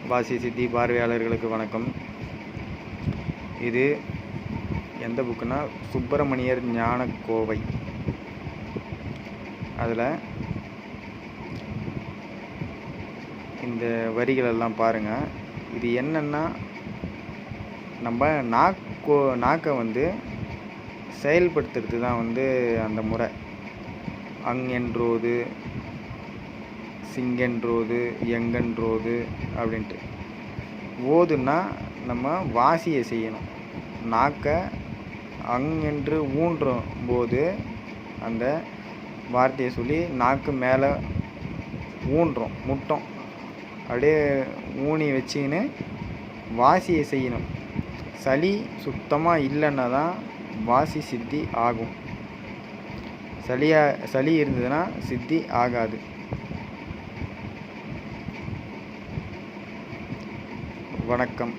வாசி சித்தி பார்வையாளர்களுக்கு வணக்கம். இது எந்த புக்குன்னா சுப்பிரமணியர் ஞானக்கோவை. அதில் இந்த வரிகளெல்லாம் பாருங்கள். இது என்னென்னா, நம்ம நாக்கை செயல்படுத்துறது தான் அந்த முறை. அங்கென்றோது, சிங்கென்றோது, எங்கென்றோது அப்படின்ட்டு. ஓதுன்னா நம்ம வாசியை செய்யணும். நாக்கை அங்கென்று ஊன்றும் போது அந்த வார்த்தையை சொல்லி நாக்கு மேலே ஊன்றோம், முட்டோம். அப்படியே ஊனி வச்சின்னு வாசியை செய்யணும். சளி சுத்தமாக இல்லைன்னா தான் வாசி சித்தி ஆகும். சளி இருந்ததுன்னா சித்தி ஆகாது. வணக்கம்.